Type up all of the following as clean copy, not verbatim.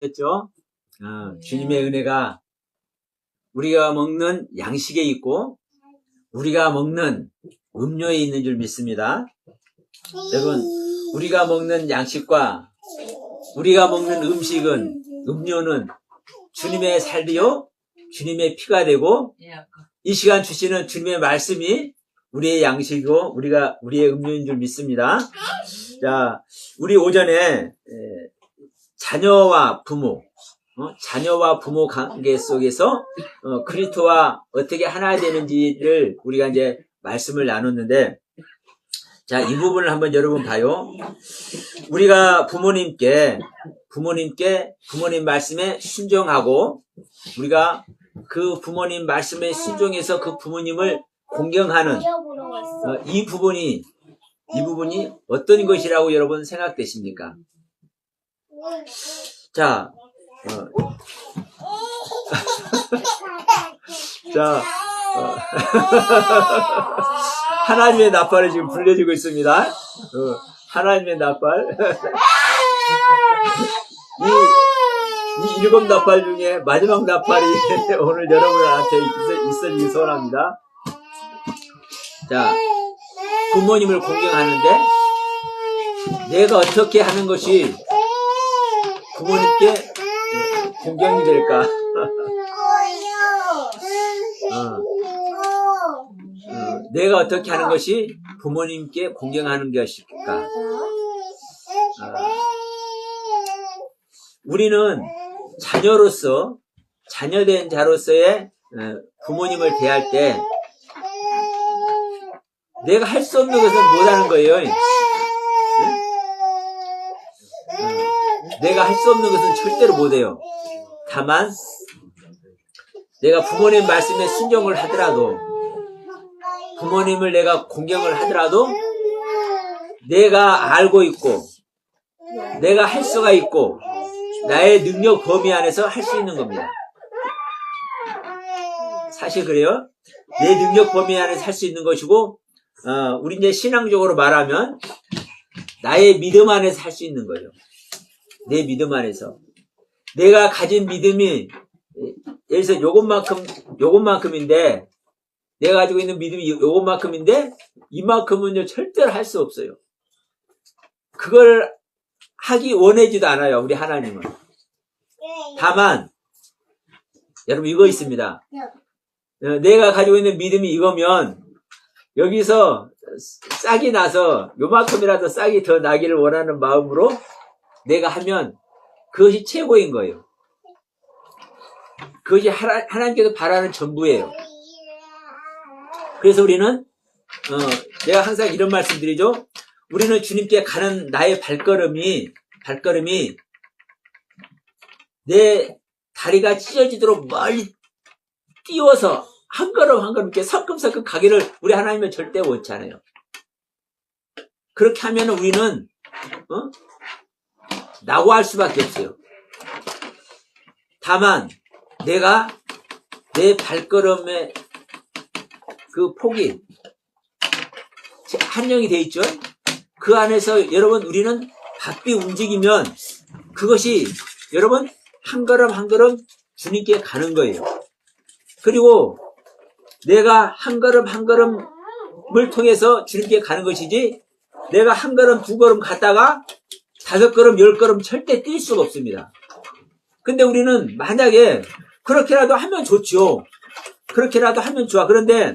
했죠? 주님의 은혜가 우리가 먹는 양식에 있고 우리가 먹는 음료에 있는 줄 믿습니다. 여러분, 우리가 먹는 양식과 우리가 먹는 음료는 주님의 살이요, 주님의 피가 되고 이 시간 주시는 주님의 말씀이 우리의 양식이고 우리의 음료인 줄 믿습니다. 자, 우리 오전에 자녀와 부모 관계 속에서 그리스도와 어떻게 하나 되는지를 우리가 이제 말씀을 나눴는데, 자, 이 부분을 한번 여러분 봐요. 우리가 부모님께 부모님 말씀에 순종하고 우리가 그 부모님 말씀에 순종해서 그 부모님을 공경하는 이 부분이 어떤 것이라고 여러분 생각되십니까? 자, 하나님의 나팔을 지금 불려주고 있습니다. 하나님의 나팔. 이 7 나팔 중에 마지막 나팔이 오늘 여러분한테 있어지기 소원합니다. 자, 부모님을 공경하는데 내가 어떻게 하는 것이 부모님께 공경이 될까? 내가 어떻게 하는 것이 부모님께 공경하는 것일까? 우리는 자녀된 자로서의 부모님을 대할 때 내가 할 수 없는 것은 못하는 거예요. 내가 할 수 없는 것은 절대로 못해요. 다만 내가 부모님 말씀에 순종을 하더라도, 부모님을 내가 공경을 하더라도 내가 알고 있고 내가 할 수가 있고 나의 능력 범위 안에서 할 수 있는 겁니다. 사실 그래요. 내 능력 범위 안에서 할 수 있는 것이고, 우리 이제 신앙적으로 말하면 나의 믿음 안에서 할 수 있는 거예요. 내 믿음 안에서. 내가 가진 믿음이 예를 들어서 요것만큼인데, 내가 가지고 있는 믿음이 요것만큼인데 이만큼은요 절대로 할 수 없어요. 그걸 하기 원하지도 않아요, 우리 하나님은. 다만 여러분 이거 있습니다. 내가 가지고 있는 믿음이 이거면 여기서 싹이 나서 요만큼이라도 싹이 더 나기를 원하는 마음으로 내가 하면 그것이 최고인 거예요. 그것이 하나님께서 바라는 전부예요. 그래서 우리는 내가 항상 이런 말씀 드리죠. 우리는 주님께 가는 나의 발걸음이 내 다리가 찢어지도록 멀리 띄워서 한 걸음 한 걸음 이렇게 성큼성큼 가기를 우리 하나님은 절대 원치 않아요. 그렇게 하면 우리는 낙오할 수밖에 없어요. 다만 내가 내 발걸음의 그 폭이 한정이 돼 있죠. 그 안에서 여러분 우리는 바삐 움직이면 그것이 여러분 한 걸음 한 걸음 주님께 가는 거예요. 그리고 내가 한 걸음 한 걸음을 통해서 주님께 가는 것이지, 내가 한 걸음 두 걸음 갔다가 5걸음 10걸음 절대 뛸 수가 없습니다. 근데 우리는 만약에 그렇게라도 하면 좋죠. 그렇게라도 하면 좋아. 그런데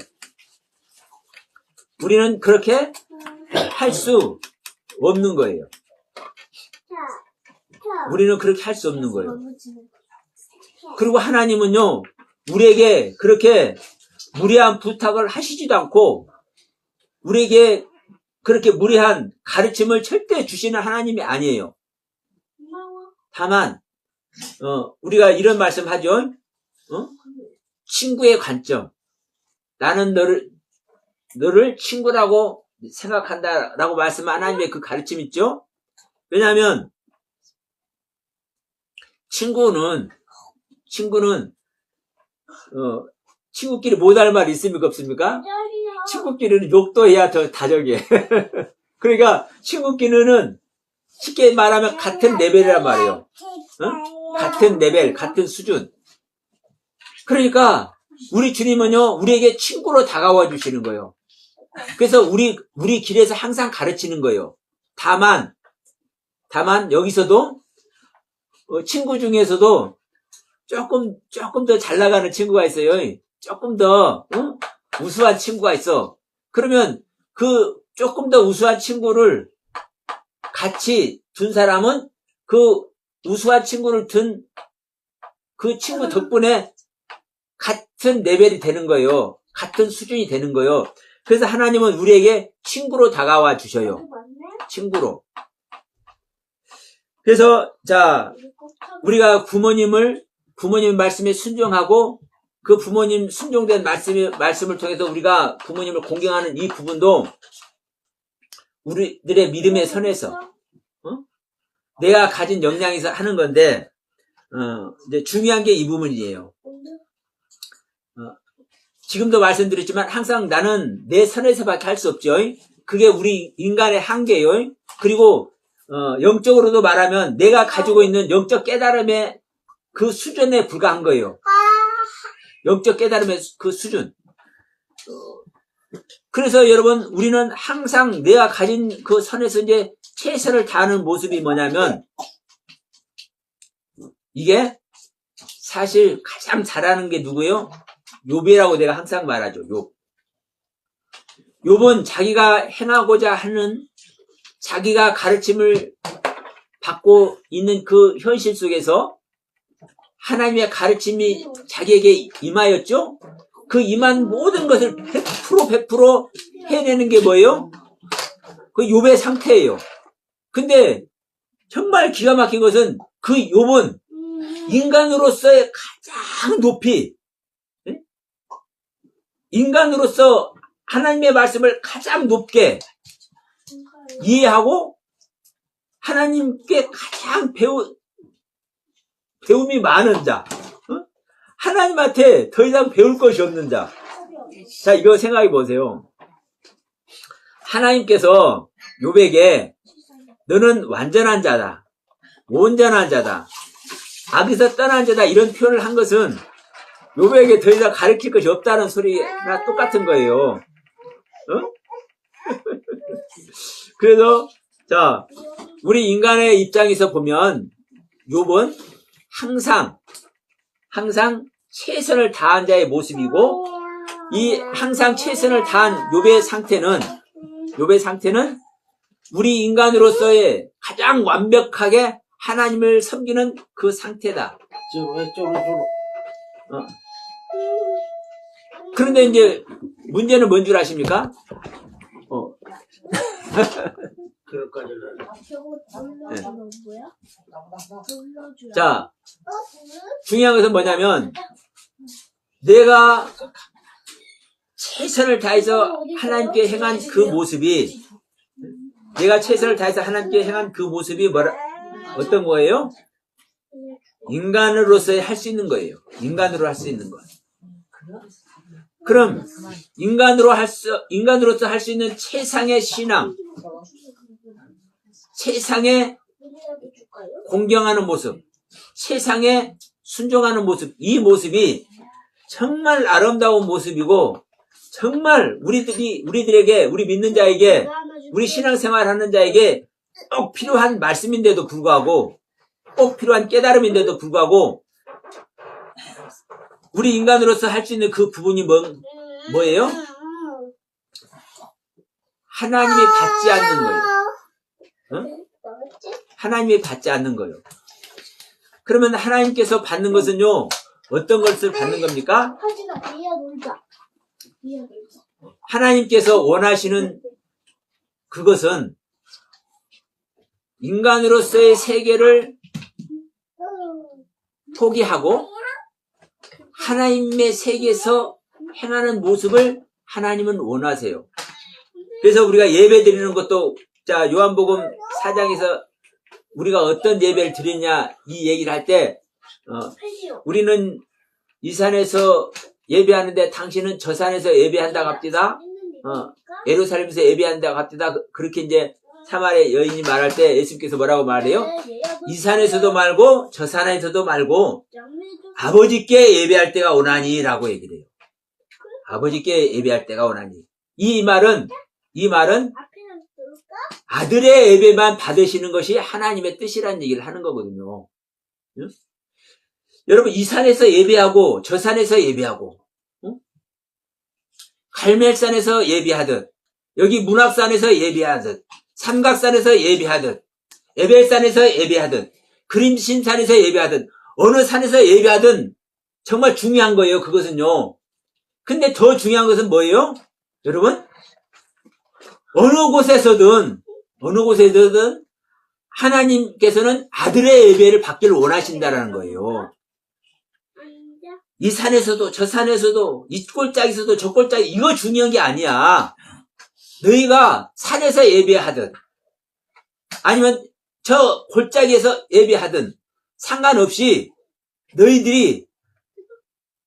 우리는 그렇게 할 수 없는 거예요. 우리는 그렇게 할 수 없는 거예요. 그리고 하나님은요, 우리에게 그렇게 무리한 부탁을 하시지도 않고 우리에게 그렇게 무리한 가르침을 절대 주시는 하나님이 아니에요. 다만 우리가 이런 말씀 하죠. 친구의 관점. 나는 너를 친구라고 생각한다라고 말씀한 하나님의 그 가르침 있죠? 왜냐하면 친구는 친구끼리 못할 말 있습니까 없습니까? 친구끼리는 욕도 해야 더 다정해. 그러니까 친구끼리는 쉽게 말하면 같은 레벨이란 말이에요. 같은 레벨, 같은 수준. 그러니까 우리 주님은요, 우리에게 친구로 다가와 주시는 거예요. 그래서 우리 길에서 항상 가르치는 거예요. 다만 여기서도 친구 중에서도 조금 더 잘 나가는 친구가 있어요. 조금 더 우수한 친구가 있어. 그러면 그 조금 더 우수한 친구를 같이 둔 사람은 그 우수한 친구를 둔 그 친구 덕분에 같은 레벨이 되는 거예요. 같은 수준이 되는 거예요. 그래서 하나님은 우리에게 친구로 다가와 주셔요. 친구로. 그래서 자, 우리가 부모님 말씀에 순종하고 그 부모님 순종된 말씀을 통해서 우리가 부모님을 공경하는 이 부분도 우리들의 믿음의 선에서 내가 가진 역량에서 하는 건데 이제 중요한 게 이 부분이에요. 지금도 말씀드렸지만 항상 나는 내 선에서밖에 할 수 없죠. 그게 우리 인간의 한계예요. 그리고 영적으로도 말하면 내가 가지고 있는 영적 깨달음의 그 수준에 불과한 거예요. 영적 깨달음의 그 수준. 그래서 여러분, 우리는 항상 내가 가진 그 선에서 이제 최선을 다하는 모습이 뭐냐면, 이게 사실 가장 잘하는 게 누구예요? 욥이라고 내가 항상 말하죠. 욥은 자기가 행하고자 하는, 자기가 가르침을 받고 있는 그 현실 속에서 하나님의 가르침이 자기에게 임하였죠? 그 임한 모든 것을 100% 해내는 게 뭐예요? 그 욥의 상태예요. 근데 정말 기가 막힌 것은 그 욥은 인간으로서의 가장 높이, 인간으로서 하나님의 말씀을 가장 높게 이해하고 하나님께 가장 배움이 많은 자, 하나님한테 더 이상 배울 것이 없는 자. 자, 이거 생각해 보세요. 하나님께서 욥에게 너는 완전한 자다, 온전한 자다, 악에서 떠난 자다, 이런 표현을 한 것은 욥에게 더 이상 가르칠 것이 없다는 소리나 똑같은 거예요. 그래서 자, 우리 인간의 입장에서 보면 욥은 항상 최선을 다한 자의 모습이고, 이 항상 최선을 다한 욥의 상태는 우리 인간으로서의 가장 완벽하게 하나님을 섬기는 그 상태다. 그런데 이제 문제는 뭔 줄 아십니까? 네. 자, 중요한 것은 뭐냐면, 내가 최선을 다해서 하나님께 행한 그 모습이, 어떤 거예요? 인간으로서 할 수 있는 거예요. 인간으로 할 수 있는 것. 그럼 인간으로서 할 수 있는 최상의 신앙, 최상의 공경하는 모습, 최상의 순종하는 모습, 이 모습이 정말 아름다운 모습이고, 정말 우리들에게, 우리 믿는 자에게, 우리 신앙생활하는 자에게 꼭 필요한 말씀인데도 불구하고, 꼭 필요한 깨달음인데도 불구하고, 우리 인간으로서 할 수 있는 그 부분이 뭐예요? 하나님이 받지 않는 거예요. 하나님이 받지 않는 거예요. 그러면 하나님께서 받는 것은요, 어떤 것을 받는 겁니까? 하나님께서 원하시는 그것은 인간으로서의 세계를 포기하고 하나님의 세계에서 행하는 모습을 하나님은 원하세요. 그래서 우리가 예배 드리는 것도, 자, 요한복음 4장에서 우리가 어떤 예배를 드리냐 이 얘기를 할 때, 우리는 이 산에서 예배하는데 당신은 저 산에서 예배한다고 합디다. 예루살렘에서 예배한다고 합디다. 그렇게 이제 사마리아 여인이 말할 때 예수님께서 뭐라고 말해요? 이 산에서도 말고 저 산에서도 말고 아버지께 예배할 때가 오나니 라고 얘기를 해요. 아버지께 예배할 때가 오나니. 이 말은 아들의 예배만 받으시는 것이 하나님의 뜻이라는 얘기를 하는 거거든요. 응? 여러분, 이 산에서 예배하고 저 산에서 예배하고, 응? 갈멜산에서 예배하듯, 여기 문학산에서 예배하듯, 삼각산에서 예배하듯, 에벨산에서 예배하든, 그림신산에서 예배하든, 어느 산에서 예배하든 정말 중요한 거예요. 그것은요. 근데 더 중요한 것은 뭐예요? 여러분, 어느 곳에서든 하나님께서는 아들의 예배를 받기를 원하신다라는 거예요. 이 산에서도 저 산에서도 이 꼴짝에서도 저 꼴짝에 이거 중요한 게 아니야. 너희가 산에서 예배하든 아니면 저 골짜기에서 예배하든 상관없이 너희들이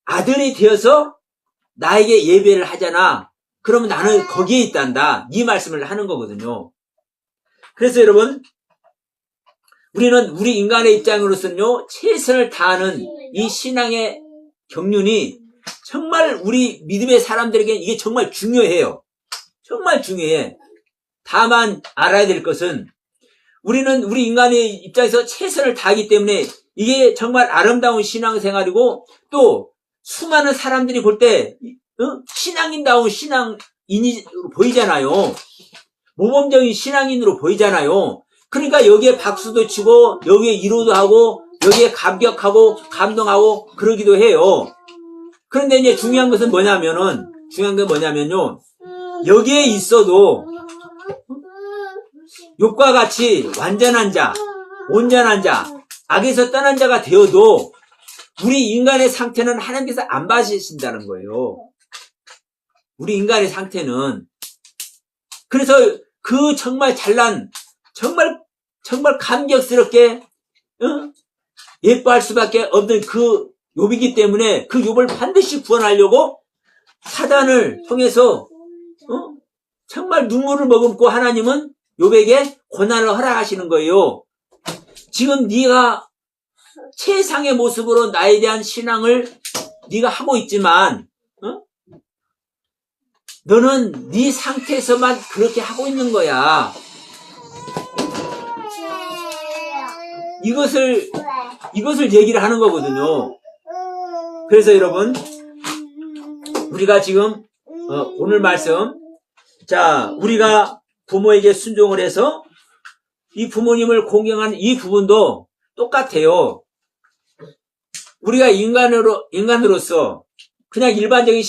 아들이 되어서 나에게 예배를 하잖아. 그러면 나는 거기에 있단다. 이 말씀을 하는 거거든요. 그래서 여러분, 우리는 우리 인간의 입장으로서는요, 최선을 다하는 이 신앙의 경륜이 정말 우리 믿음의 사람들에게 이게 정말 중요해요. 정말 중요해. 다만 알아야 될 것은 우리는 우리 인간의 입장에서 최선을 다하기 때문에 이게 정말 아름다운 신앙생활이고 또 수많은 사람들이 볼 때 신앙인다운 신앙인이 보이잖아요. 모범적인 신앙인으로 보이잖아요. 그러니까 여기에 박수도 치고 여기에 위로도 하고 여기에 감격하고 감동하고 그러기도 해요. 그런데 이제 중요한 것은 뭐냐면요. 여기에 있어도 욥과 같이 완전한 자, 온전한 자, 악에서 떠난 자가 되어도 우리 인간의 상태는 하나님께서 안 봐주신다는 거예요. 우리 인간의 상태는. 그래서 그 정말 잘난, 정말 감격스럽게 예뻐할 수밖에 없는 그 욥이기 때문에 그 욥을 반드시 구원하려고 사단을 통해서 정말 눈물을 머금고 하나님은 욥에게 고난을 허락하시는 거예요. 지금 네가 최상의 모습으로 나에 대한 신앙을 네가 하고 있지만 너는 네 상태에서만 그렇게 하고 있는 거야. 이것을 얘기를 하는 거거든요. 그래서 여러분, 우리가 지금 오늘 말씀, 자, 우리가 부모에게 순종을 해서 이 부모님을 공경하는 이 부분도 똑같아요. 우리가 인간으로서 그냥 일반적인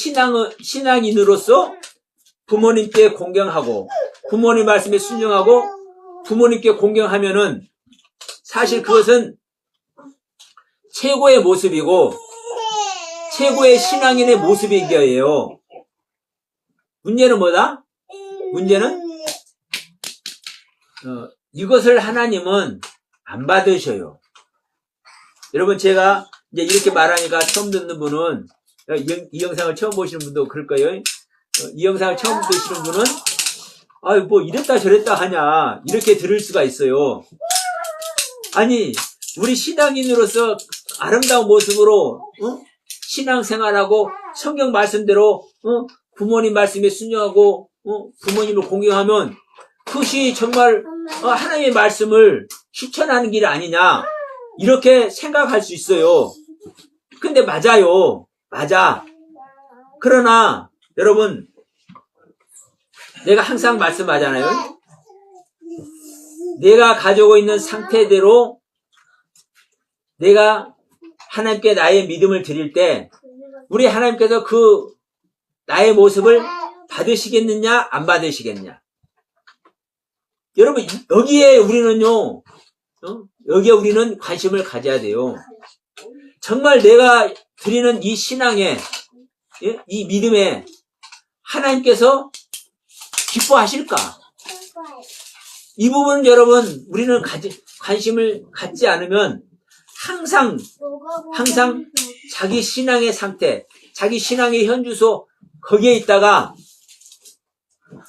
신앙인으로서 부모님께 공경하고 부모님 말씀에 순종하고 부모님께 공경하면은 사실 그것은 최고의 모습이고 최고의 신앙인의 모습인 거예요. 문제는 뭐다? 문제는 이것을 하나님은 안 받으셔요. 여러분, 제가 이제 이렇게 말하니까 처음 듣는 분은 이 영상을 처음 보시는 분도 그럴 거예요. 이 영상을 처음 보시는 분은 아유 뭐 이랬다 저랬다 하냐 이렇게 들을 수가 있어요. 아니 우리 신앙인으로서 아름다운 모습으로 신앙생활하고 성경 말씀대로 부모님 말씀에 순종하고 부모님을 공경하면 그것이 정말 하나님의 말씀을 실천하는 길 아니냐 이렇게 생각할 수 있어요. 근데 맞아요. 맞아. 그러나 여러분, 내가 항상 말씀하잖아요. 내가 가지고 있는 상태대로 내가 하나님께 나의 믿음을 드릴 때 우리 하나님께서 그 나의 모습을 받으시겠느냐 안 받으시겠냐. 여러분, 여기에 우리는요, 여기에 우리는 관심을 가져야 돼요. 정말 내가 드리는 이 신앙에, 이 믿음에 하나님께서 기뻐하실까? 이 부분은 여러분, 우리는 관심을 갖지 않으면 항상 자기 신앙의 상태, 자기 신앙의 현주소, 거기에 있다가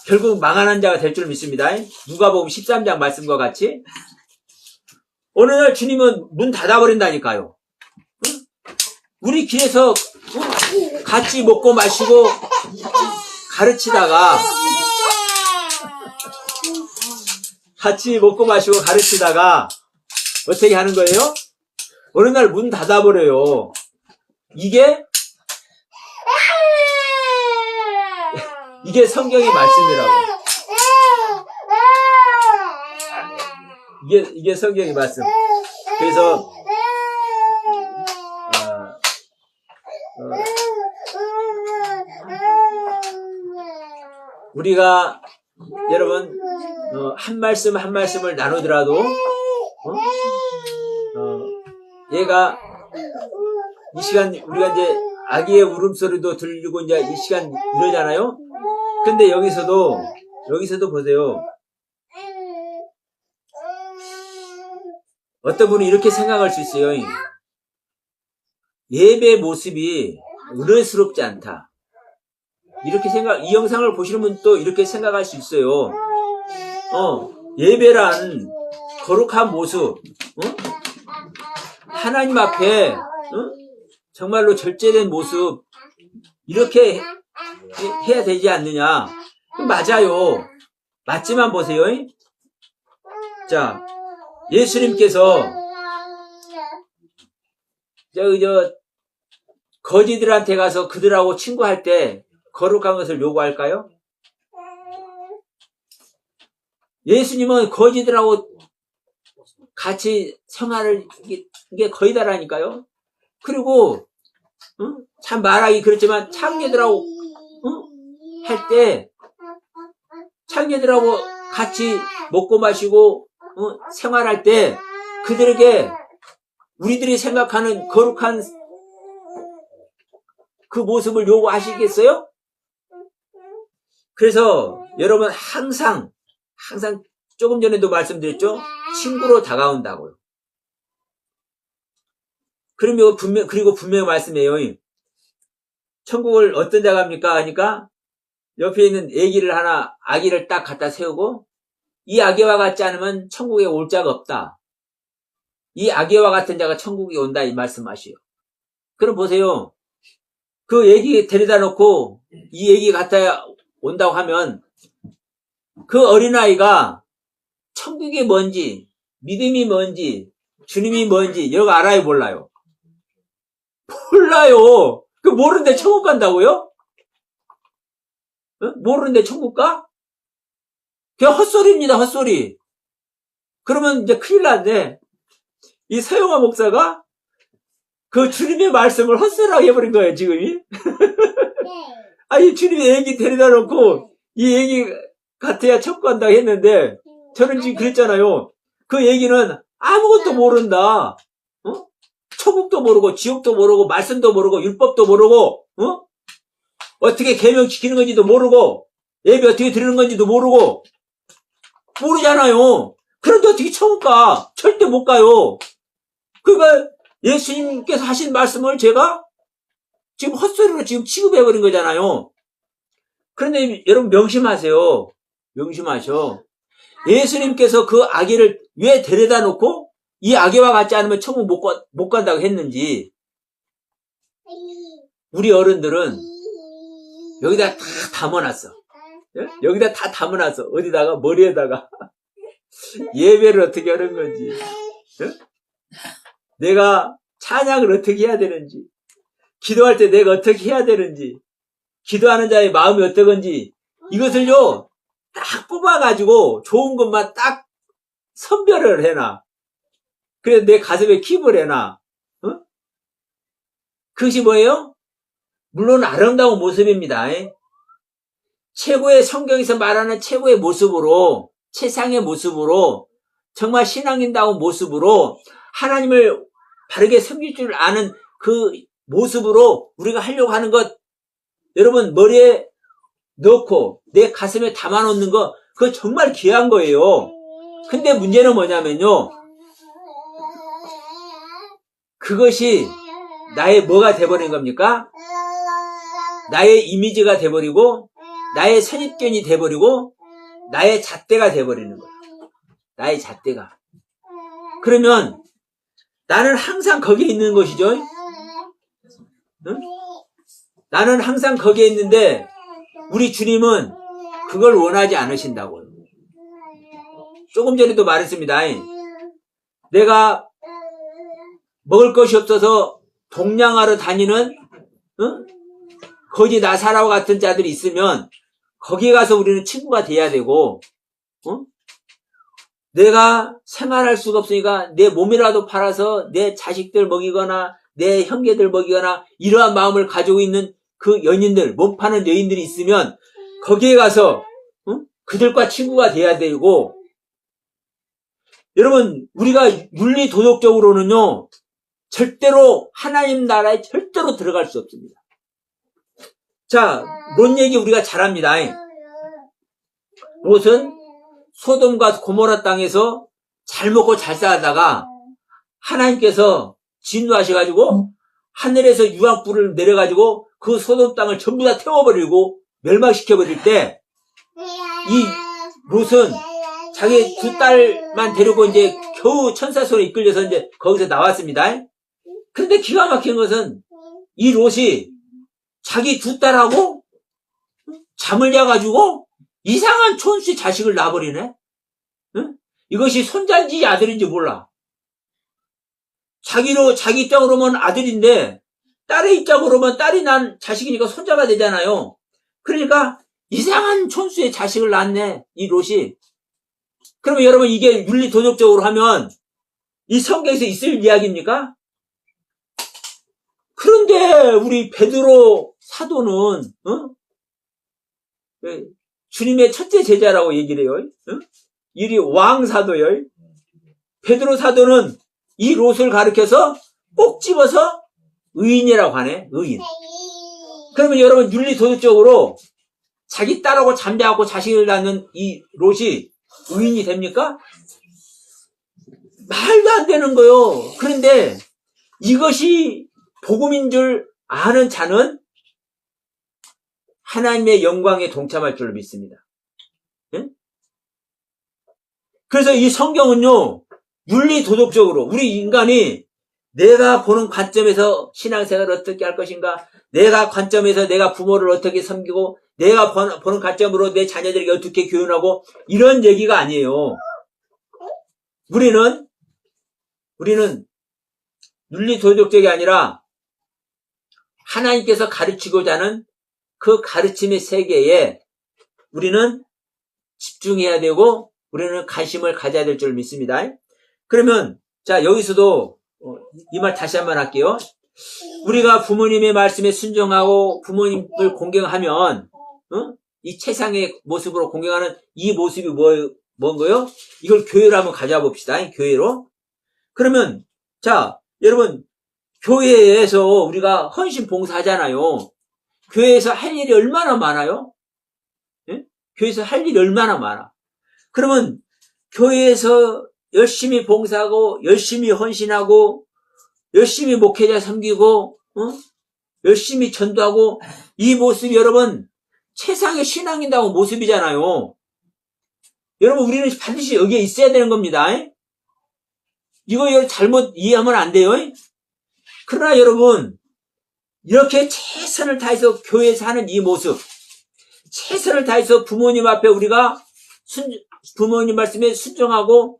결국 망하는 자가 될 줄 믿습니다. 누가복음 13장 말씀과 같이 어느 날 주님은 문 닫아버린다니까요. 우리 길에서 같이 먹고 마시고 가르치다가 어떻게 하는 거예요? 어느 날 문 닫아버려요. 이게 성경의 말씀이라고. 이게 성경의 말씀. 그래서 우리가 여러분 한 말씀 한 말씀을 나누더라도 얘가 이 시간 우리가 이제 아기의 울음소리도 들리고 이제 이 시간 이러잖아요. 근데 여기서도 보세요. 어떤 분이 이렇게 생각할 수 있어요. 예배 모습이 은혜스럽지 않다. 이렇게 이 영상을 보시는 분 또 이렇게 생각할 수 있어요. 예배란 거룩한 모습, 하나님 앞에, 정말로 절제된 모습, 이렇게 해야 되지 않느냐. 맞아요. 맞지만 보세요. 자, 예수님께서, 거지들한테 가서 그들하고 친구할 때 거룩한 것을 요구할까요? 예수님은 거지들하고 같이 생활을, 이게 거의 다라니까요. 그리고, 참 말하기 그렇지만, 창녀들하고, 할 때, 창녀들하고 같이 먹고 마시고, 생활할 때, 그들에게 우리들이 생각하는 거룩한 그 모습을 요구하시겠어요? 그래서 여러분 항상 조금 전에도 말씀드렸죠? 친구로 다가온다고요. 그리고 분명히 말씀해요. 천국을 어떤 자가 합니까? 하니까 옆에 있는 아기를 딱 갖다 세우고 이 아기와 같지 않으면 천국에 올 자가 없다. 이 아기와 같은 자가 천국에 온다 이 말씀하시오. 그럼 보세요. 그 애기 데려다 놓고 이 애기 갖다 온다고 하면 그 어린아이가 천국이 뭔지, 믿음이 뭔지, 주님이 뭔지 이런 거 알아요, 몰라요? 몰라요. 그 모르는데 천국 간다고요? 모르는데 천국 가? 그냥 헛소리입니다, 헛소리. 그러면 이제 큰일 났네. 이 서영화 목사가 그 주님의 말씀을 헛소리하게 해버린 거예요, 지금이. 아니, 주님이 애기 데려다 놓고 이 애기 같아야 천국 간다고 했는데 저는 지금 그랬잖아요. 그 얘기는 아무것도 모른다. 천국도 모르고 지옥도 모르고 말씀도 모르고 율법도 모르고 어떻게 계명 지키는 건지도 모르고 예배 어떻게 드리는 건지도 모르잖아요. 그런데 어떻게 천국 가? 절대 못 가요. 그러니까 예수님께서 하신 말씀을 제가 지금 헛소리로 지금 취급해버린 거잖아요. 그런데 여러분 명심하세요. 명심하셔. 예수님께서 그 아기를 왜 데려다 놓고 이 아기와 같지 않으면 천국 못 간다고 했는지 우리 어른들은 여기다 다 담아놨어. 여기다 다 담아놨어. 어디다가? 머리에다가. 예배를 어떻게 하는 건지, 내가 찬양을 어떻게 해야 되는지, 기도할 때 내가 어떻게 해야 되는지, 기도하는 자의 마음이 어떠건지 이것을요 딱 뽑아가지고 좋은 것만 딱 선별을 해놔. 그래서 내 가슴에 킵을 해놔. 그것이 뭐예요? 물론 아름다운 모습입니다. 최고의 성경에서 말하는 최고의 모습으로, 최상의 모습으로, 정말 신앙인다운 모습으로 하나님을 바르게 섬길 줄 아는 그 모습으로 우리가 하려고 하는 것, 여러분 머리에 넣고 내 가슴에 담아놓는 거, 그거 정말 귀한 거예요. 근데 문제는 뭐냐면요, 그것이 나의 뭐가 돼버린 겁니까? 나의 이미지가 돼버리고 나의 선입견이 돼버리고 나의 잣대가 돼버리는 거예요. 나의 잣대가. 그러면 나는 항상 거기에 있는 것이죠. 응? 나는 항상 거기에 있는데 우리 주님은 그걸 원하지 않으신다고요. 조금 전에도 말했습니다. 내가 먹을 것이 없어서 동냥하러 다니는 거지 나사라와 같은 자들이 있으면 거기에 가서 우리는 친구가 돼야 되고, 내가 생활할 수가 없으니까 내 몸이라도 팔아서 내 자식들 먹이거나 내 형제들 먹이거나 이러한 마음을 가지고 있는 그 연인들, 몸 파는 여인들이 있으면 거기에 가서 그들과 친구가 돼야 되고, 여러분 우리가 윤리 도덕적으로는요 절대로 하나님 나라에 절대로 들어갈 수 없습니다. 자, 롯 얘기 우리가 잘합니다. 롯은 소돔과 고모라 땅에서 잘 먹고 잘 살다가 하나님께서 진노하셔가지고 하늘에서 유황불을 내려가지고 그 소돔 땅을 전부 다 태워버리고 멸망시켜버릴 때 이 롯은 자기 두 딸만 데리고 이제 겨우 천사 손에 이끌려서 이제 거기서 나왔습니다. 근데 기가 막힌 것은 이 롯이 자기 두 딸하고 잠을 자가지고 이상한 촌수의 자식을 낳아버리네. 응? 이것이 손자인지 아들인지 몰라. 자기 입장으로는 아들인데 딸의 입장으로는 딸이 난 자식이니까 손자가 되잖아요. 그러니까 이상한 촌수의 자식을 낳네, 이 롯이. 그러면 여러분 이게 윤리 도덕적으로 하면 이 성경에서 있을 이야기입니까? 그런데 우리 베드로 사도는 주님의 첫째 제자라고 얘기를 해요. 이리 왕사도요. 베드로 사도는 이 롯을 가리켜서 꼭 집어서 의인이라고 하네. 의인. 그러면 여러분 윤리 도덕적으로 자기 딸하고 잠자하고 자식을 낳는 이 롯이 의인이 됩니까? 말도 안 되는 거요. 그런데 이것이 복음인 줄 아는 자는 하나님의 영광에 동참할 줄로 믿습니다. 예? 그래서 이 성경은요, 윤리 도덕적으로 우리 인간이 내가 보는 관점에서 신앙생활을 어떻게 할 것인가, 내가 관점에서 내가 부모를 어떻게 섬기고, 내가 보는 관점으로 내 자녀들에게 어떻게 교훈하고, 이런 얘기가 아니에요. 우리는 윤리 도덕적이 아니라 하나님께서 가르치고자 하는 그 가르침의 세계에 우리는 집중해야 되고 우리는 관심을 가져야 될 줄 믿습니다. 그러면 자, 여기서도 이 말 다시 한번 할게요. 우리가 부모님의 말씀에 순종하고 부모님을 공경하면 이 세상의 모습으로 공경하는 이 모습이 뭔가요? 이걸 교회로 한번 가져봅시다. 교회로. 그러면 자, 여러분 교회에서 우리가 헌신 봉사하잖아요. 교회에서 할 일이 얼마나 많아요? 예? 교회에서 할 일이 얼마나 많아. 그러면 교회에서 열심히 봉사하고 열심히 헌신하고 열심히 목회자 섬기고 열심히 전도하고 이 모습이 여러분 최상의 신앙인다운 모습이잖아요. 여러분 우리는 반드시 여기에 있어야 되는 겁니다. 이거 잘못 이해하면 안 돼요. 그러나 여러분 이렇게 최선을 다해서 교회에서 하는 이 모습, 최선을 다해서 부모님 앞에 우리가 부모님 말씀에 순종하고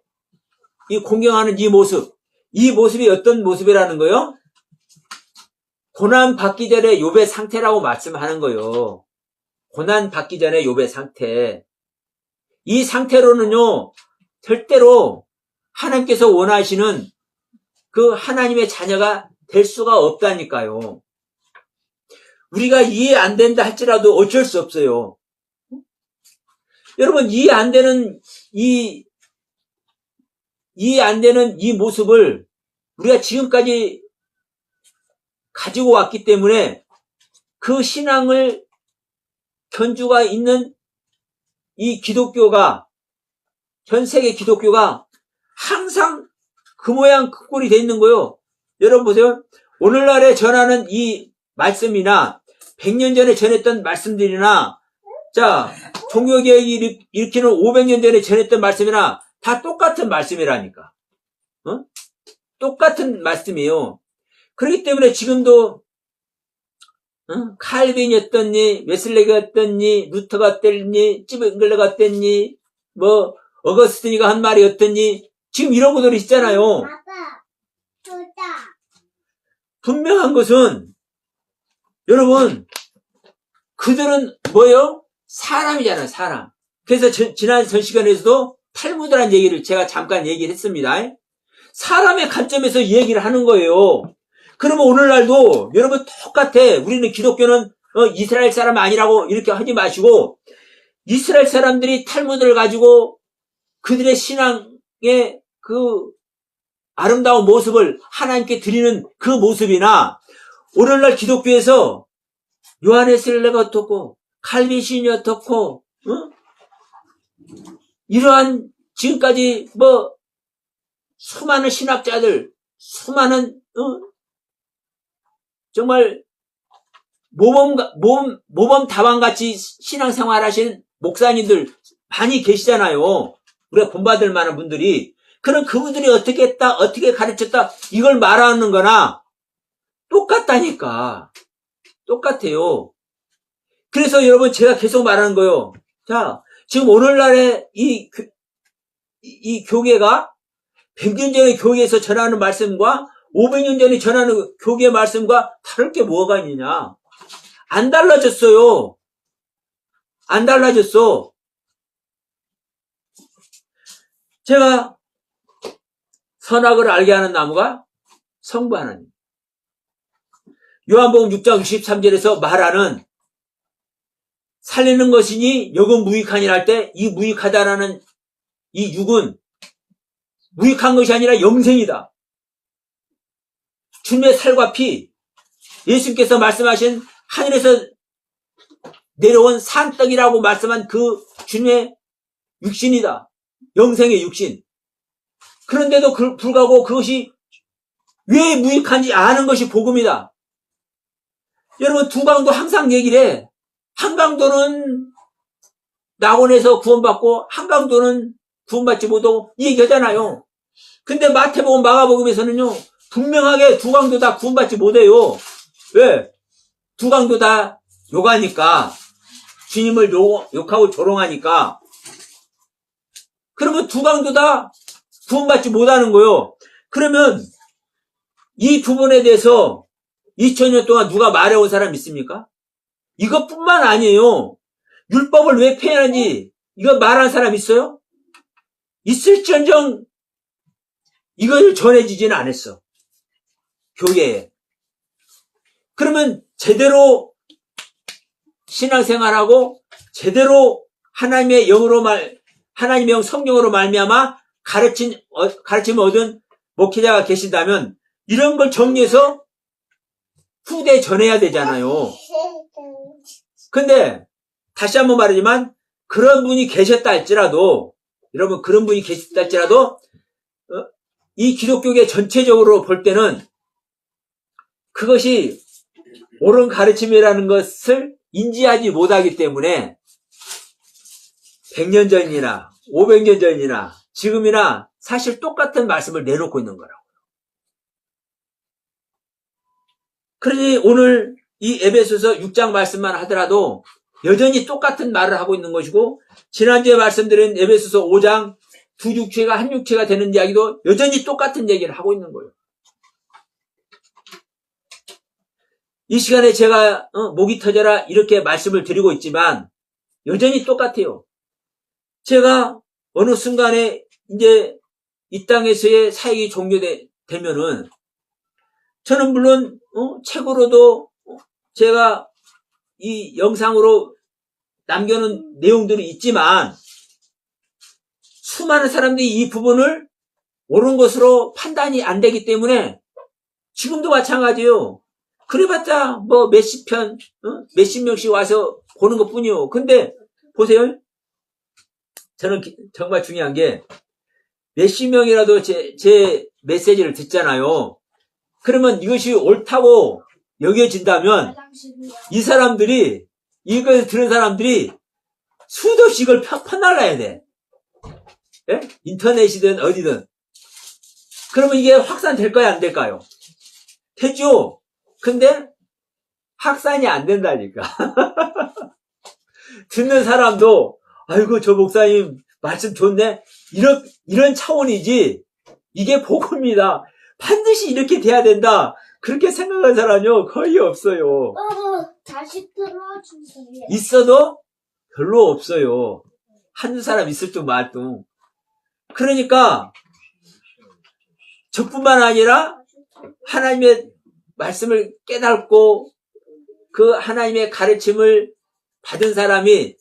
이 공경하는 이 모습이 어떤 모습이라는 거요? 고난 받기 전에 욥의 상태라고 말씀하는 거요. 고난 받기 전에 욥의 상태. 이 상태로는요, 절대로 하나님께서 원하시는 그 하나님의 자녀가 될 수가 없다니까요. 우리가 이해 안 된다 할지라도 어쩔 수 없어요. 여러분, 이해 안 되는 이 모습을 우리가 지금까지 가지고 왔기 때문에 그 신앙을 견주가 있는 이 기독교가, 전 세계 기독교가 항상 그 모양 그 꼴이 돼 있는 거예요. 여러분 보세요. 오늘날에 전하는 이 말씀이나 100년 전에 전했던 말씀들이나 자, 종교개혁이 일으키는 500년 전에 전했던 말씀이나 다 똑같은 말씀이라니까. 똑같은 말씀이에요. 그렇기 때문에 지금도 칼빈이 어떻니, 웨슬레가 어떻니, 루터가 어땠니, 찌블글러가 어땠니, 뭐 어거스틴이가 한 말이 어떻니, 지금 이런 것들이 있잖아요. 분명한 것은 여러분, 그들은 뭐예요? 사람이잖아요, 사람. 그래서 지난 전 시간에서도 탈무드란 얘기를 제가 잠깐 얘기를 했습니다. 사람의 관점에서 얘기를 하는 거예요. 그러면 오늘날도 여러분 똑같아. 우리는 기독교는 이스라엘 사람 아니라고 이렇게 하지 마시고, 이스라엘 사람들이 탈무드를 가지고 그들의 신앙의 그 아름다운 모습을 하나님께 드리는 그 모습이나, 오늘날 기독교에서 요한웨슬레가 어떻고 칼빈신이 어떻고 이러한 지금까지 뭐 수많은 신학자들, 수많은 정말 모범 답안같이 신앙생활 하신 목사님들 많이 계시잖아요. 우리가 본받을 만한 분들이. 그럼 그분들이 어떻게 했다, 어떻게 가르쳤다, 이걸 말하는 거나 똑같다니까. 똑같아요. 그래서 여러분, 제가 계속 말하는 거예요. 자, 지금 오늘날의 이 교계가 100년 전의 교계에서 전하는 말씀과 500년 전에 전하는 교계의 말씀과 다를 게 뭐가 있느냐. 안 달라졌어요. 안 달라졌어. 제가 선악을 알게 하는 나무가 성부 하나님. 요한복음 6장 63절에서 말하는 살리는 것이니 역은 무익하니라 할 때, 이 무익하다라는 이 육은 무익한 것이 아니라 영생이다. 주님의 살과 피, 예수님께서 말씀하신 하늘에서 내려온 산떡이라고 말씀한 그 주님의 육신이다. 영생의 육신. 그런데도 불구하고 그것이 왜 무익한지 아는 것이 복음이다. 여러분, 두 강도 항상 얘기를 해. 한 강도는 낙원에서 구원받고 한 강도는 구원받지 못하고 이 얘기하잖아요. 근데 마태복음, 마가복음에서는요, 분명하게 두 강도 다 구원받지 못해요. 왜? 두 강도 다 욕하니까. 주님을 욕하고 조롱하니까. 그러면 두 강도 다 구원받지 못하는 거예요. 그러면 이 부분에 대해서 2000년 동안 누가 말해온 사람 있습니까? 이것뿐만 아니에요. 율법을 왜 폐하는지 이거 말한 사람 있어요? 있을지언정 이걸 전해지지는 않았어. 교회에. 그러면 제대로 신앙생활하고 제대로 하나님의 영 성령으로 말미암아 가르침을 얻은 목회자가 계신다면 이런 걸 정리해서 후대에 전해야 되잖아요. 근데 다시 한번 말하지만 그런 분이 계셨다 할지라도, 여러분, 그런 분이 계셨다 할지라도 이 기독교계 전체적으로 볼 때는 그것이 옳은 가르침이라는 것을 인지하지 못하기 때문에 100년 전이나 500년 전이나 지금이나 사실 똑같은 말씀을 내놓고 있는 거라고요. 그러니 오늘 이 에베소서 6장 말씀만 하더라도 여전히 똑같은 말을 하고 있는 것이고, 지난주에 말씀드린 에베소서 5장 두 육체가 한 육체가 되는 이야기도 여전히 똑같은 얘기를 하고 있는 거예요. 이 시간에 제가 목이 터져라 이렇게 말씀을 드리고 있지만 여전히 똑같아요. 제가 어느 순간에 이제 이 땅에서의 사역이 종료되면은 저는 물론 책으로도 제가 이 영상으로 남겨놓은 내용들이 있지만 수많은 사람들이 이 부분을 옳은 것으로 판단이 안 되기 때문에 지금도 마찬가지예요. 그래봤자 뭐 몇십 편, 몇십 명씩 와서 보는 것뿐이요. 근데 보세요. 저는 정말 중요한 게 몇십 명이라도 제 메시지를 듣잖아요. 그러면 이것이 옳다고 여겨진다면 이 사람들이, 이걸 들은 사람들이 수도 없이 이걸 퍼날라야 돼. 예? 인터넷이든 어디든. 그러면 이게 확산될까요? 안 될까요? 되죠? 근데 확산이 안 된다니까. 듣는 사람도 아이고 저 목사님 말씀 좋네. 이런 차원이지. 이게 복음이다. 반드시 이렇게 돼야 된다. 그렇게 생각하는 사람이요 거의 없어요. 다시 들어주세요. 있어도 별로 없어요. 한두 사람 있을 줄 말도. 그러니까 저뿐만 아니라 하나님의 말씀을 깨닫고 그 하나님의 가르침을 받은 사람이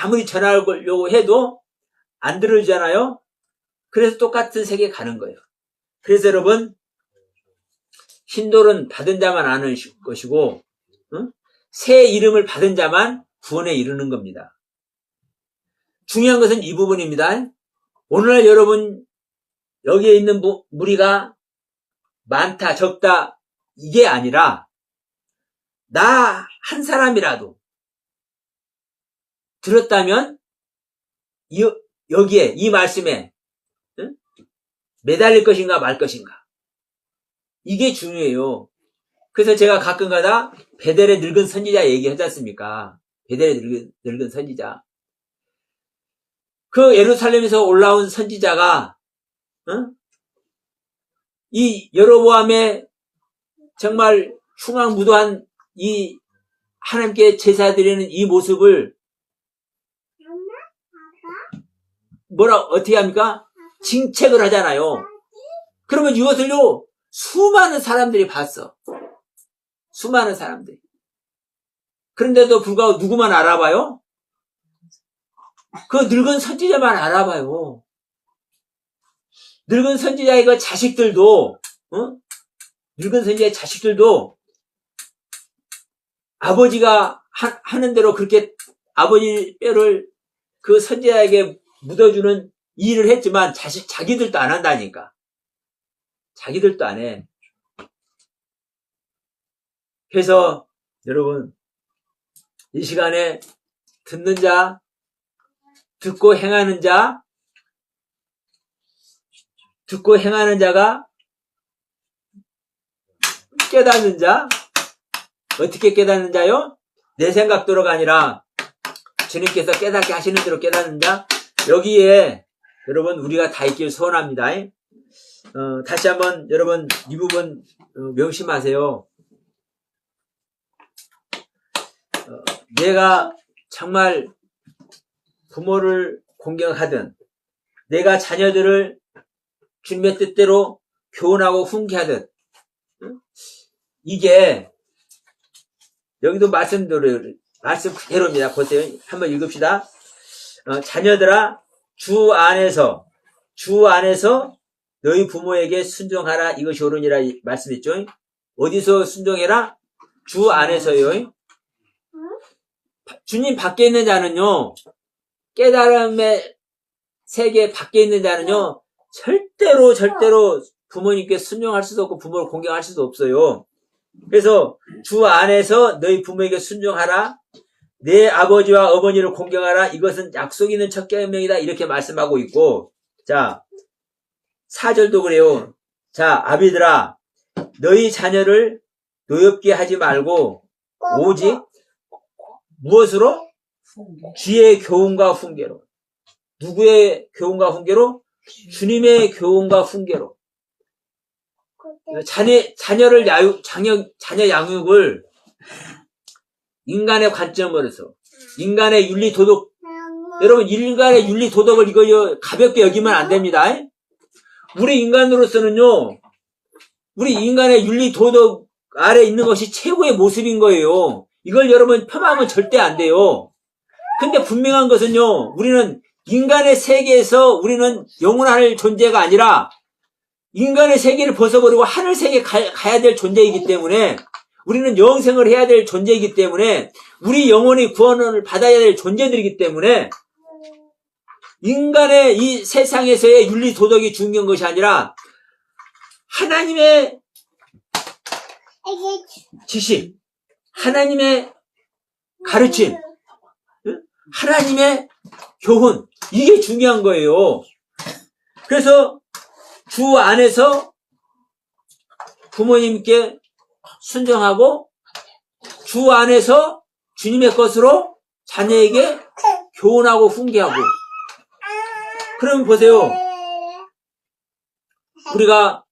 아무리 전하려고 해도 안 들어주잖아요. 그래서 똑같은 세계에 가는 거예요. 그래서 여러분 신돌은 받은 자만 아는 것이고 새 이름을 받은 자만 구원에 이르는 겁니다. 중요한 것은 이 부분입니다. 오늘날 여러분 여기에 있는 무리가 많다 적다 이게 아니라 나 한 사람이라도 들었다면 여기에 이 말씀에 매달릴 것인가 말 것인가 이게 중요해요. 그래서 제가 가끔가다 베델의 늙은 선지자 얘기하지 않습니까? 베델의 늙은 선지자. 그 예루살렘에서 올라온 선지자가 이 여로보암의 정말 흉악무도한 이 하나님께 제사 드리는 이 모습을 어떻게 합니까? 징책을 하잖아요. 그러면 이것을요 수많은 사람들이 봤어. 수많은 사람들이. 그런데도 불구하고 누구만 알아봐요? 그 늙은 선지자만 알아봐요. 늙은 선지자의 그 자식들도 늙은 선지자의 자식들도 아버지가 하는 대로 그렇게 아버지 뼈를 그 선지자에게 묻어주는 일을 했지만 자기들도 안 한다니까. 자기들도 안 해. 그래서 여러분 이 시간에 듣는 자, 듣고 행하는 자, 듣고 행하는 자가 깨닫는 자, 어떻게 깨닫는 자요? 내 생각대로가 아니라 주님께서 깨닫게 하시는 대로 깨닫는 자, 여기에 여러분 우리가 다 있길 소원합니다. 다시 한번 여러분 이 부분 명심하세요. 내가 정말 부모를 공경하든 내가 자녀들을 주님의 뜻대로 교훈하고 훈계하듯 이게 여기도 말씀 그대로입니다. 보세요. 한번 읽읍시다. 자녀들아 주 안에서 너희 부모에게 순종하라 이것이 옳으니라 말씀했죠. 어디서 순종해라? 주 안에서요. 주님 밖에 있는 자는요 깨달음의 세계 밖에 있는 자는요 절대로 부모님께 순종할 수도 없고 부모를 공경할 수도 없어요. 그래서 주 안에서 너희 부모에게 순종하라. 내 아버지와 어머니를 공경하라. 이것은 약속 있는 첫 계명이다. 이렇게 말씀하고 있고, 자 4절도 그래요. 자 아비들아 너희 자녀를 노엽게 하지 말고 오직 무엇으로? 주의 교훈과 훈계로. 누구의 교훈과 훈계로? 주님의 교훈과 훈계로. 자녀 양육을 인간의 관점으로서 인간의 윤리 도덕 여러분 인간의 윤리 도덕을 이거 가볍게 여기면 안 됩니다. 우리 인간으로서는요 우리 인간의 윤리 도덕 아래 있는 것이 최고의 모습인 거예요. 이걸 여러분 폄하하면 절대 안 돼요. 근데 분명한 것은요 우리는 인간의 세계에서 우리는 영원할 존재가 아니라 인간의 세계를 벗어버리고 하늘 세계에 가야 될 존재이기 때문에 우리는 영생을 해야 될 존재이기 때문에 우리 영혼이 구원을 받아야 될 존재들이기 때문에 인간의 이 세상에서의 윤리 도덕이 중요한 것이 아니라 하나님의 지식, 하나님의 가르침, 하나님의 교훈 이게 중요한 거예요. 그래서 주 안에서 부모님께 순종하고 주 안에서 주님의 것으로 자녀에게 교훈하고 훈계하고. 그럼 보세요. 우리가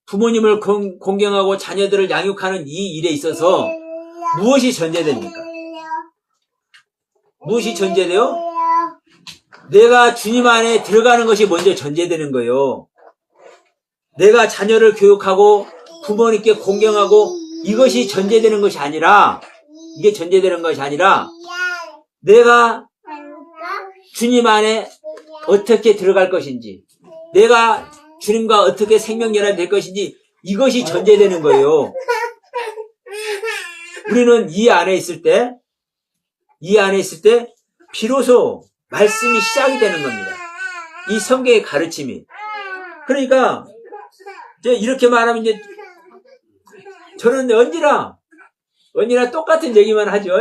부모님을 공경하고 자녀들을 양육하는 이 일에 있어서 무엇이 전제됩니까? 무엇이 전제돼요? 내가 주님 안에 들어가는 것이 먼저 전제되는 거예요. 내가 자녀를 교육하고 부모님께 공경하고 이것이 전제되는 것이 아니라, 이게 전제되는 것이 아니라 내가 주님 안에 어떻게 들어갈 것인지, 내가 주님과 어떻게 생명연합이 될 것인지, 이것이 전제되는 거예요. 우리는 이 안에 있을 때 비로소 말씀이 시작이 되는 겁니다. 이 성경의 가르침이. 그러니까 이제 이렇게 말하면 이제 저는 언제나 똑같은 얘기만 하죠.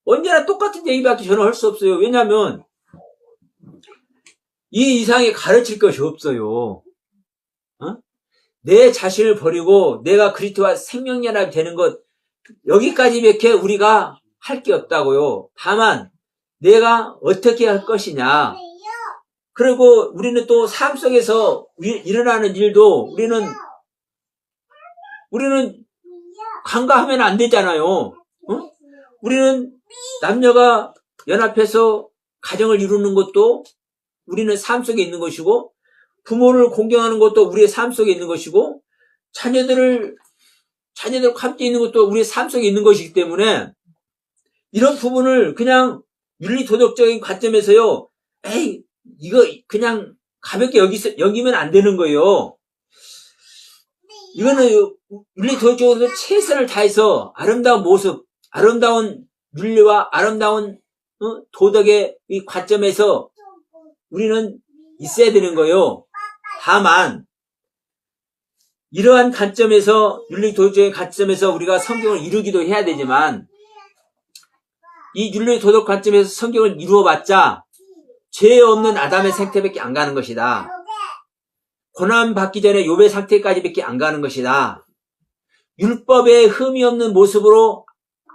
언제나 똑같은 얘기밖에 저는 할 수 없어요. 왜냐하면 이 이상의 가르칠 것이 없어요. 내 자신을 버리고 내가 그리스도와 생명연합이 되는 것, 여기까지밖에 우리가 할 게 없다고요. 다만 내가 어떻게 할 것이냐. 그리고 우리는 또 삶 속에서 일어나는 일도 우리는 간과하면 안 되잖아요. 우리는 남녀가 연합해서 가정을 이루는 것도 우리는 삶 속에 있는 것이고, 부모를 공경하는 것도 우리의 삶 속에 있는 것이고, 자녀들과 함께 있는 것도 우리의 삶 속에 있는 것이기 때문에 이런 부분을 그냥 윤리도덕적인 관점에서요, 에이, 이거 그냥 가볍게 여기면 안 되는 거예요. 이거는 윤리도덕적으로 최선을 다해서 아름다운 모습, 아름다운 윤리와 아름다운 도덕의 이 관점에서 우리는 있어야 되는 거예요. 다만 이러한 관점에서, 윤리도덕적인 관점에서 우리가 성경을 이루기도 해야 되지만, 이 윤리도덕 관점에서 성경을 이루어봤자 죄 없는 아담의 상태밖에 안 가는 것이다. 고난받기 전에 욥의 상태까지밖에 안 가는 것이다. 율법에 흠이 없는 모습으로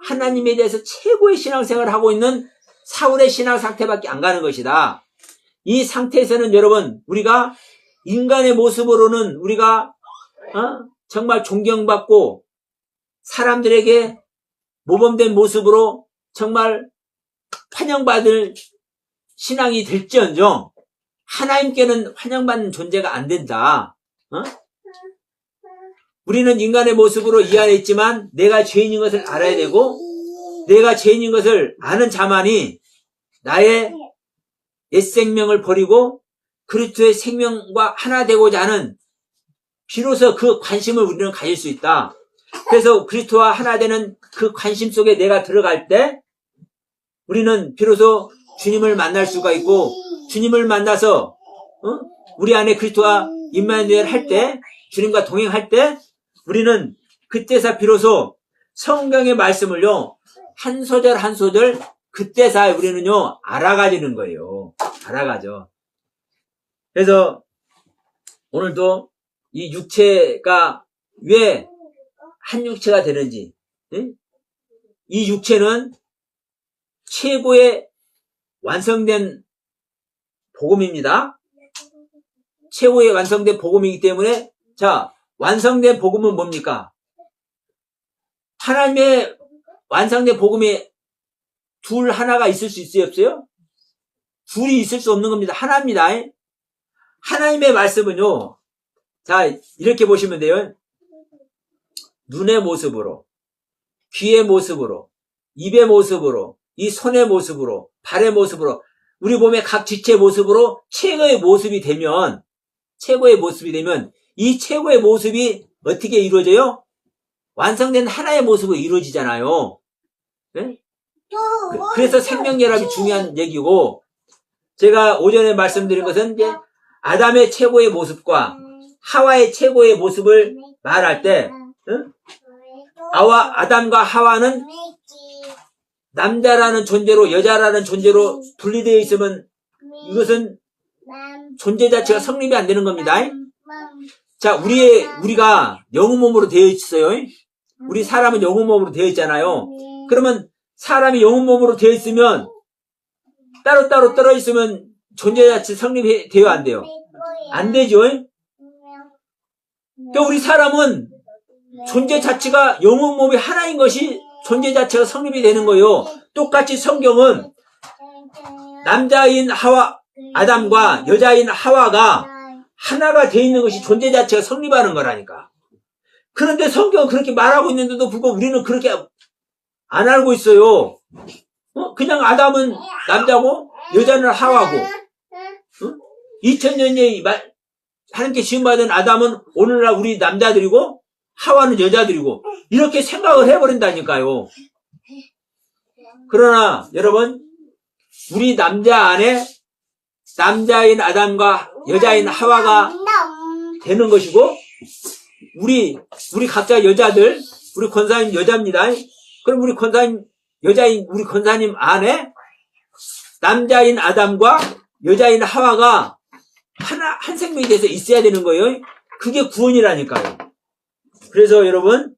하나님에 대해서 최고의 신앙생활을 하고 있는 사울의 신앙 상태밖에 안 가는 것이다. 이 상태에서는 여러분, 우리가 인간의 모습으로는 우리가 정말 존경받고 사람들에게 모범된 모습으로 정말 환영받을 신앙이 될지언정 하나님께는 환영받는 존재가 안 된다. 우리는 인간의 모습으로 이 안에 있지만 내가 죄인인 것을 알아야 되고, 내가 죄인인 것을 아는 자만이 나의 옛 생명을 버리고 그리스도의 생명과 하나 되고자 하는, 비로소 그 관심을 우리는 가질 수 있다. 그래서 그리스도와 하나 되는 그 관심 속에 내가 들어갈 때 우리는 비로소 주님을 만날 수가 있고, 주님을 만나서 우리 안에 그리스도와 임마누엘 할 때, 주님과 동행할 때 우리는 그때서 비로소 성경의 말씀을요, 한 소절 한 소절 그때서 우리는요 알아가지는 거예요. 알아가죠. 그래서 오늘도 이 육체가 왜 한 육체가 되는지, 이 육체는 최고의 완성된 복음입니다. 최고의 완성된 복음이기 때문에, 자, 완성된 복음은 뭡니까? 하나님의 완성된 복음에 둘 하나가 있을 수 있어요, 없어요? 둘이 있을 수 없는 겁니다. 하나입니다. 하나님의 말씀은요, 자, 이렇게 보시면 돼요. 눈의 모습으로, 귀의 모습으로, 입의 모습으로, 이 손의 모습으로, 발의 모습으로, 우리 몸의 각 지체의 모습으로 최고의 모습이 되면, 이 최고의 모습이 어떻게 이루어져요? 완성된 하나의 모습으로 이루어지잖아요. 네? 그래서 생명연합이 중요한 얘기고, 제가 오전에 말씀드린 것은 이제 아담의 최고의 모습과 하와의 최고의 모습을 말할 때, 아담과 하와는 남자라는 존재로, 여자라는 존재로 분리되어 있으면 이것은 존재 자체가 성립이 안 되는 겁니다. 자, 우리가 영혼 몸으로 되어 있어요. 우리 사람은 영혼 몸으로 되어 있잖아요. 그러면 사람이 영혼 몸으로 되어 있으면 따로따로 떨어 있으면 존재 자체 성립돼요, 안 돼요? 안 되죠. 그러니까 우리 사람은 존재 자체가 영혼 몸이 하나인 것이 존재 자체가 성립이 되는 거예요. 똑같이 성경은 남자인 아담과 여자인 하와가 하나가 되어 있는 것이 존재 자체가 성립하는 거라니까. 그런데 성경은 그렇게 말하고 있는데도 불구하고 우리는 그렇게 안 알고 있어요. 그냥 아담은 남자고 여자는 하와고 2000년에 하나님께 지음받은 아담은 오늘날 우리 남자들이고 하와는 여자들이고 이렇게 생각을 해버린다니까요. 그러나 여러분 우리 남자 안에 남자인 아담과 여자인 하와가 되는 것이고 우리 각자 여자들 우리 권사님 여자입니다. 그럼 우리 권사님 여자인 우리 권사님 안에 남자인 아담과 여자인 하와가 한 생명이 돼서 있어야 되는 거예요. 그게 구원이라니까요. 그래서 여러분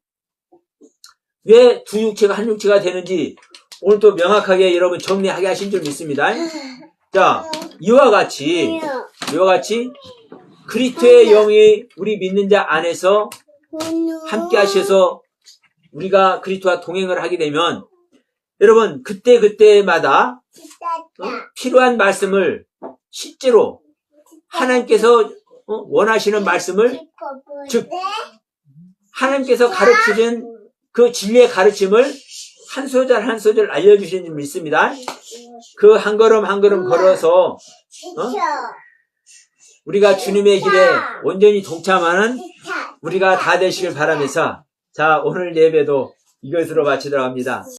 왜 두 육체가 한 육체가 되는지 오늘 또 명확하게 여러분 정리하게 하신 줄 믿습니다. 자, 이와 같이 그리스도의 영이 우리 믿는 자 안에서 함께 하셔서 우리가 그리스도와 동행을 하게 되면 여러분 그때마다 필요한 말씀을 실제로 하나님께서 원하시는 말씀을 즉 하나님께서 가르치는 그 진리의 가르침을 한 소절 한 소절 알려주시는 줄 믿습니다. 그 한 걸음 한 걸음 걸어서 우리가 주님의 길에 온전히 동참하는 우리가 다 되시길 바라면서 자 오늘 예배도 이것으로 마치도록 합니다.